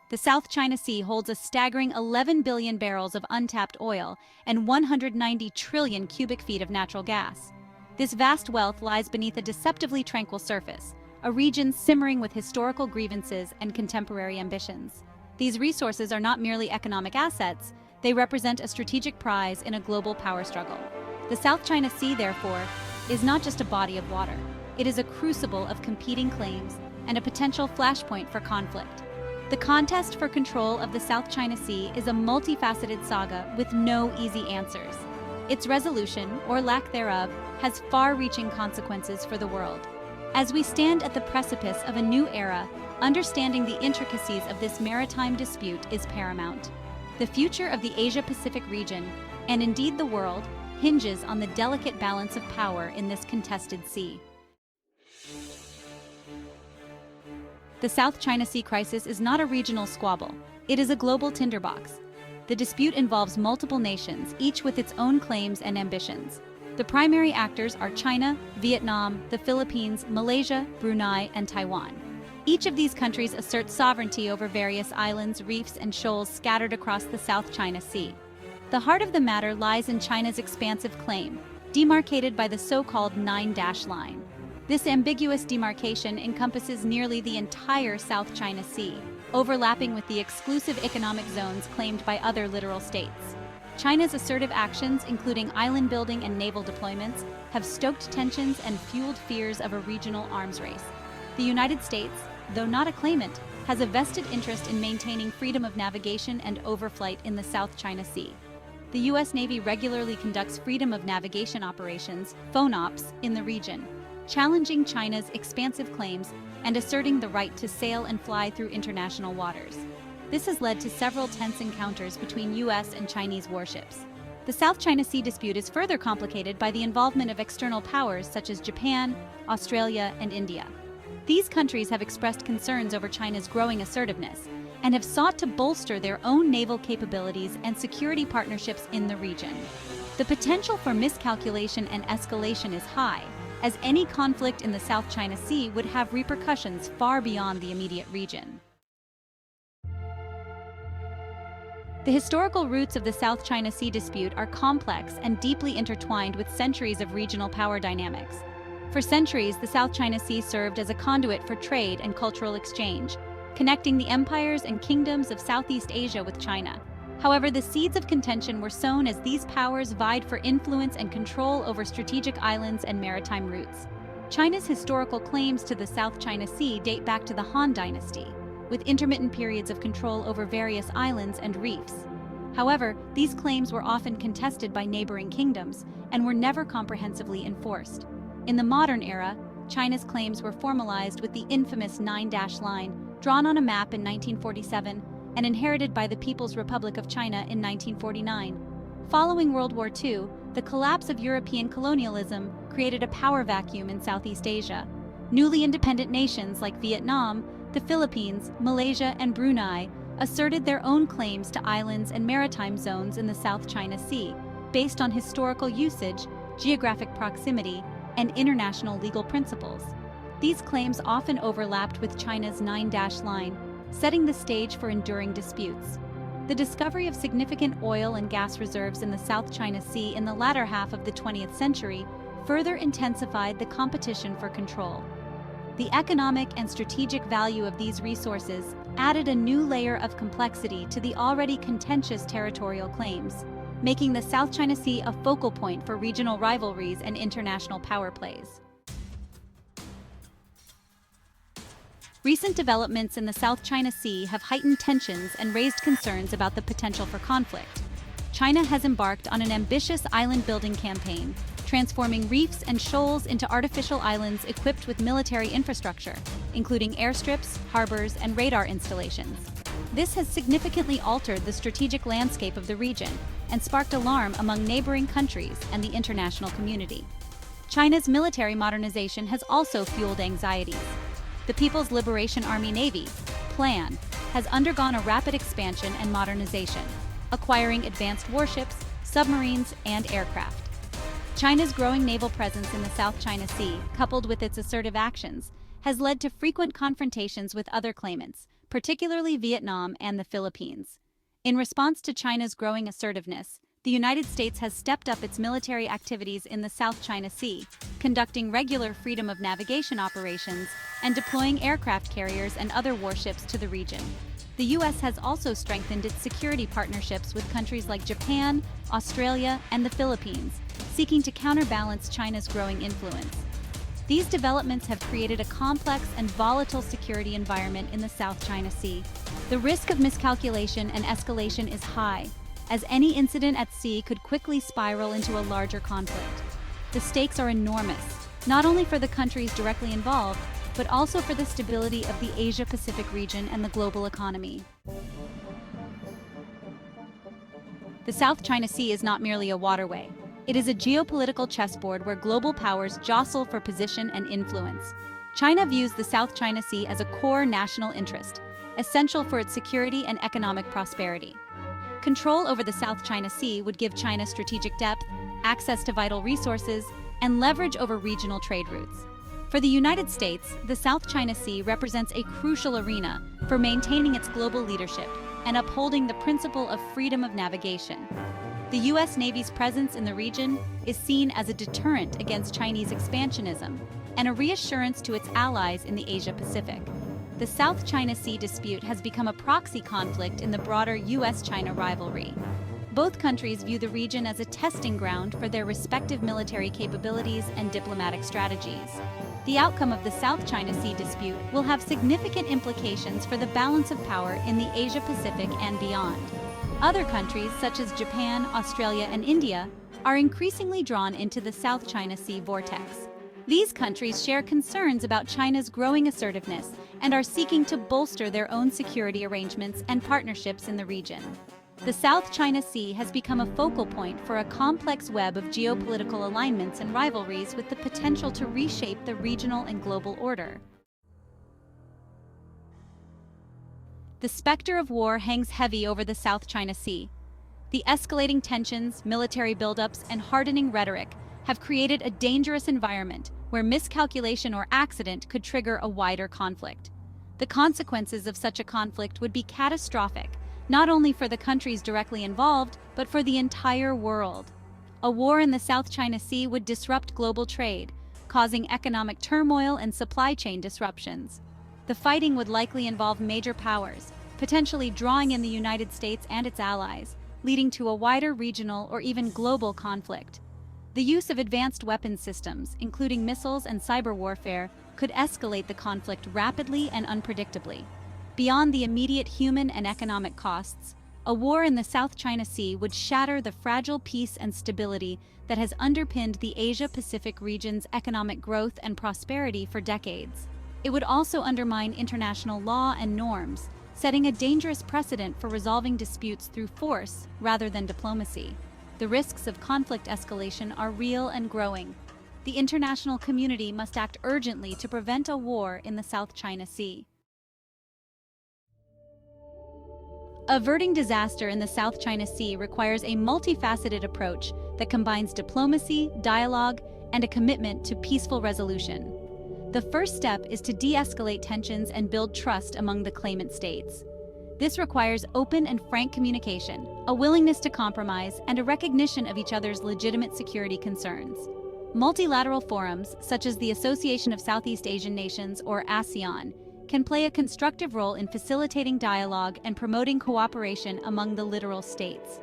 The South China Sea holds a staggering 11 billion barrels of untapped oil and 190 trillion cubic feet of natural gas. This vast wealth lies beneath a deceptively tranquil surface, a region simmering with historical grievances and contemporary ambitions. These resources are not merely economic assets, they represent a strategic prize in a global power struggle. The South China Sea, therefore, is not just a body of water. It is a crucible of competing claims and a potential flashpoint for conflict. The contest for control of the South China Sea is a multifaceted saga with no easy answers. Its resolution, or lack thereof, has far-reaching consequences for the world. As we stand at the precipice of a new era, understanding the intricacies of this maritime dispute is paramount. The future of the Asia-Pacific region, and indeed the world, hinges on the delicate balance of power in this contested sea. The South China Sea crisis is not a regional squabble. It is a global tinderbox. The dispute involves multiple nations, each with its own claims and ambitions. The primary actors are China, Vietnam, the Philippines, Malaysia, Brunei, and Taiwan. Each of these countries asserts sovereignty over various islands, reefs, and shoals scattered across the South China Sea. The heart of the matter lies in China's expansive claim, demarcated by the so-called nine-dash line. This ambiguous demarcation encompasses nearly the entire South China Sea, overlapping with the exclusive economic zones claimed by other littoral states. China's assertive actions, including island building and naval deployments, have stoked tensions and fueled fears of a regional arms race. The United States, though not a claimant, has a vested interest in maintaining freedom of navigation and overflight in the South China Sea. The U.S. Navy regularly conducts freedom of navigation operations, FONOPs, in the region, challenging China's expansive claims and asserting the right to sail and fly through international waters. This has led to several tense encounters between U.S. and Chinese warships. The South China Sea dispute is further complicated by the involvement of external powers such as Japan, Australia, and India. These countries have expressed concerns over China's growing assertiveness and have sought to bolster their own naval capabilities and security partnerships in the region. The potential for miscalculation and escalation is high, as any conflict in the South China Sea would have repercussions far beyond the immediate region. The historical roots of the South China Sea dispute are complex and deeply intertwined with centuries of regional power dynamics. For centuries, the South China Sea served as a conduit for trade and cultural exchange, connecting the empires and kingdoms of Southeast Asia with China. However, the seeds of contention were sown as these powers vied for influence and control over strategic islands and maritime routes. China's historical claims to the South China Sea date back to the Han Dynasty, with intermittent periods of control over various islands and reefs. However, these claims were often contested by neighboring kingdoms and were never comprehensively enforced. In the modern era, China's claims were formalized with the infamous nine-dash line, drawn on a map in 1947 and inherited by the People's Republic of China in 1949. Following World War II, the collapse of European colonialism created a power vacuum in Southeast Asia. Newly independent nations like Vietnam, the Philippines, Malaysia, and Brunei asserted their own claims to islands and maritime zones in the South China Sea, based on historical usage, geographic proximity, and international legal principles. These claims often overlapped with China's nine-dash line, setting the stage for enduring disputes. The discovery of significant oil and gas reserves in the South China Sea in the latter half of the 20th century further intensified the competition for control. The economic and strategic value of these resources added a new layer of complexity to the already contentious territorial claims, making the South China Sea a focal point for regional rivalries and international power plays. Recent developments in the South China Sea have heightened tensions and raised concerns about the potential for conflict. China has embarked on an ambitious island-building campaign, transforming reefs and shoals into artificial islands equipped with military infrastructure, including airstrips, harbors, and radar installations. This has significantly altered the strategic landscape of the region and sparked alarm among neighboring countries and the international community. China's military modernization has also fueled anxieties. The People's Liberation Army Navy, PLAN, has undergone a rapid expansion and modernization, acquiring advanced warships, submarines, and aircraft. China's growing naval presence in the South China Sea, coupled with its assertive actions, has led to frequent confrontations with other claimants, particularly Vietnam and the Philippines. In response to China's growing assertiveness, the United States has stepped up its military activities in the South China Sea, conducting regular freedom of navigation operations and deploying aircraft carriers and other warships to the region. The U.S. has also strengthened its security partnerships with countries like Japan, Australia, and the Philippines, seeking to counterbalance China's growing influence. These developments have created a complex and volatile security environment in the South China Sea. The risk of miscalculation and escalation is high, as any incident at sea could quickly spiral into a larger conflict. The stakes are enormous, not only for the countries directly involved, but also for the stability of the Asia-Pacific region and the global economy. The South China Sea is not merely a waterway. It is a geopolitical chessboard where global powers jostle for position and influence. China views the South China Sea as a core national interest, essential for its security and economic prosperity. Control over the South China Sea would give China strategic depth, access to vital resources, and leverage over regional trade routes. For the United States, the South China Sea represents a crucial arena for maintaining its global leadership and upholding the principle of freedom of navigation. The U.S. Navy's presence in the region is seen as a deterrent against Chinese expansionism and a reassurance to its allies in the Asia-Pacific. The South China Sea dispute has become a proxy conflict in the broader U.S.-China rivalry. Both countries view the region as a testing ground for their respective military capabilities and diplomatic strategies. The outcome of the South China Sea dispute will have significant implications for the balance of power in the Asia-Pacific and beyond. Other countries, such as Japan, Australia, and India, are increasingly drawn into the South China Sea vortex. These countries share concerns about China's growing assertiveness and are seeking to bolster their own security arrangements and partnerships in the region. The South China Sea has become a focal point for a complex web of geopolitical alignments and rivalries with the potential to reshape the regional and global order. The specter of war hangs heavy over the South China Sea. The escalating tensions, military buildups, and hardening rhetoric have created a dangerous environment where miscalculation or accident could trigger a wider conflict. The consequences of such a conflict would be catastrophic, not only for the countries directly involved, but for the entire world. A war in the South China Sea would disrupt global trade, causing economic turmoil and supply chain disruptions. The fighting would likely involve major powers, potentially drawing in the United States and its allies, leading to a wider regional or even global conflict. The use of advanced weapons systems, including missiles and cyber warfare, could escalate the conflict rapidly and unpredictably. Beyond the immediate human and economic costs, a war in the South China Sea would shatter the fragile peace and stability that has underpinned the Asia-Pacific region's economic growth and prosperity for decades. It would also undermine international law and norms, setting a dangerous precedent for resolving disputes through force rather than diplomacy. The risks of conflict escalation are real and growing. The international community must act urgently to prevent a war in the South China Sea. Averting disaster in the South China Sea requires a multifaceted approach that combines diplomacy, dialogue, and a commitment to peaceful resolution. The first step is to de-escalate tensions and build trust among the claimant states. This requires open and frank communication, a willingness to compromise, and a recognition of each other's legitimate security concerns. Multilateral forums, such as the Association of Southeast Asian Nations, or ASEAN, can play a constructive role in facilitating dialogue and promoting cooperation among the littoral states.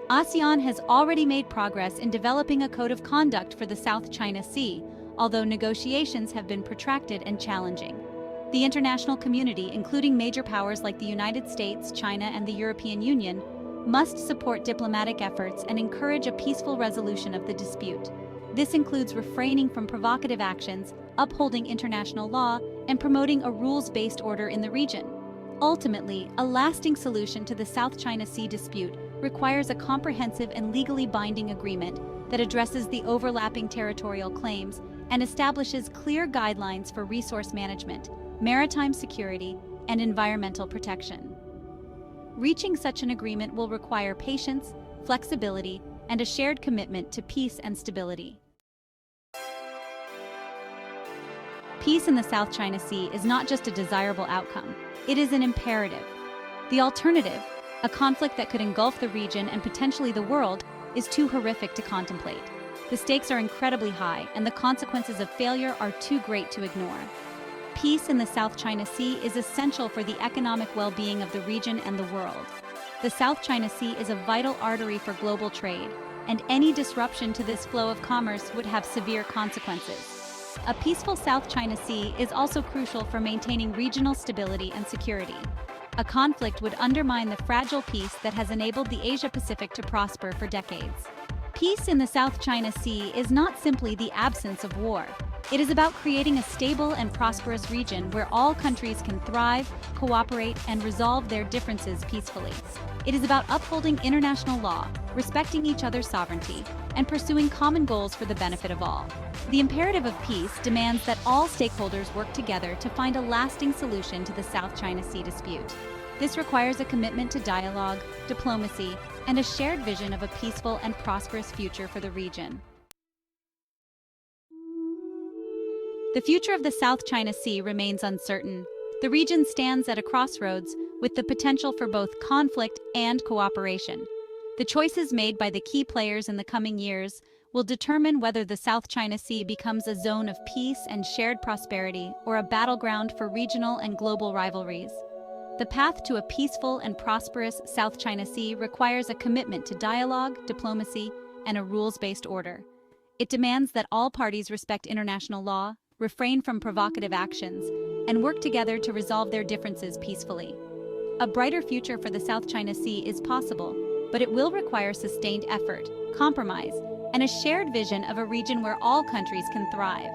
ASEAN has already made progress in developing a code of conduct for the South China Sea, although negotiations have been protracted and challenging. The international community, including major powers like the United States, China, and the European Union, must support diplomatic efforts and encourage a peaceful resolution of the dispute. This includes refraining from provocative actions, upholding international law, and promoting a rules-based order in the region. Ultimately, a lasting solution to the South China Sea dispute requires a comprehensive and legally binding agreement that addresses the overlapping territorial claims and establishes clear guidelines for resource management, maritime security, and environmental protection. Reaching such an agreement will require patience, flexibility, and a shared commitment to peace and stability. Peace in the South China Sea is not just a desirable outcome, it is an imperative. The alternative, a conflict that could engulf the region and potentially the world, is too horrific to contemplate. The stakes are incredibly high, and the consequences of failure are too great to ignore. Peace in the South China Sea is essential for the economic well-being of the region and the world. The South China Sea is a vital artery for global trade, and any disruption to this flow of commerce would have severe consequences. A peaceful South China Sea is also crucial for maintaining regional stability and security. A conflict would undermine the fragile peace that has enabled the Asia-Pacific to prosper for decades. Peace in the South China Sea is not simply the absence of war. It is about creating a stable and prosperous region where all countries can thrive, cooperate, and resolve their differences peacefully. It is about upholding international law, respecting each other's sovereignty, and pursuing common goals for the benefit of all. The imperative of peace demands that all stakeholders work together to find a lasting solution to the South China Sea dispute. This requires a commitment to dialogue, diplomacy, and a shared vision of a peaceful and prosperous future for the region. The future of the South China Sea remains uncertain. The region stands at a crossroads with the potential for both conflict and cooperation. The choices made by the key players in the coming years will determine whether the South China Sea becomes a zone of peace and shared prosperity or a battleground for regional and global rivalries. The path to a peaceful and prosperous South China Sea requires a commitment to dialogue, diplomacy, and a rules-based order. It demands that all parties respect international law, refrain from provocative actions, and work together to resolve their differences peacefully. A brighter future for the South China Sea is possible, but it will require sustained effort, compromise, and a shared vision of a region where all countries can thrive.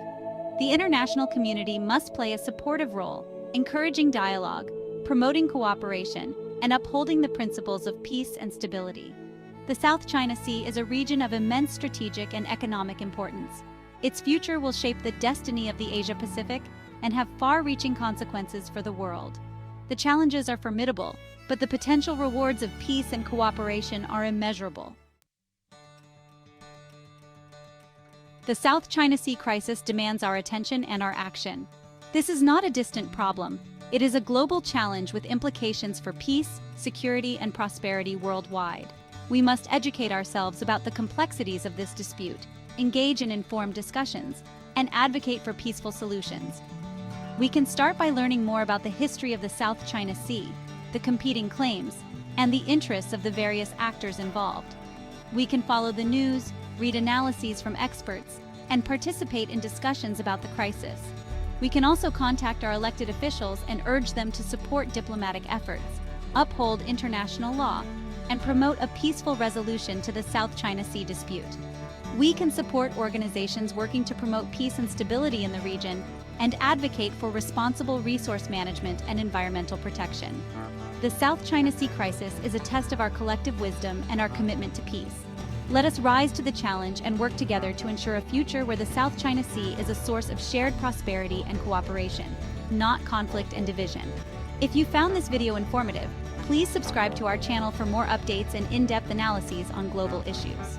The international community must play a supportive role, encouraging dialogue, promoting cooperation, and upholding the principles of peace and stability. The South China Sea is a region of immense strategic and economic importance. Its future will shape the destiny of the Asia-Pacific and have far-reaching consequences for the world. The challenges are formidable, but the potential rewards of peace and cooperation are immeasurable. The South China Sea crisis demands our attention and our action. This is not a distant problem. It is a global challenge with implications for peace, security, and prosperity worldwide. We must educate ourselves about the complexities of this dispute, engage in informed discussions, and advocate for peaceful solutions. We can start by learning more about the history of the South China Sea, the competing claims, and the interests of the various actors involved. We can follow the news, read analyses from experts, and participate in discussions about the crisis. We can also contact our elected officials and urge them to support diplomatic efforts, uphold international law, and promote a peaceful resolution to the South China Sea dispute. We can support organizations working to promote peace and stability in the region and advocate for responsible resource management and environmental protection. The South China Sea crisis is a test of our collective wisdom and our commitment to peace. Let us rise to the challenge and work together to ensure a future where the South China Sea is a source of shared prosperity and cooperation, not conflict and division. If you found this video informative, please subscribe to our channel for more updates and in-depth analyses on global issues.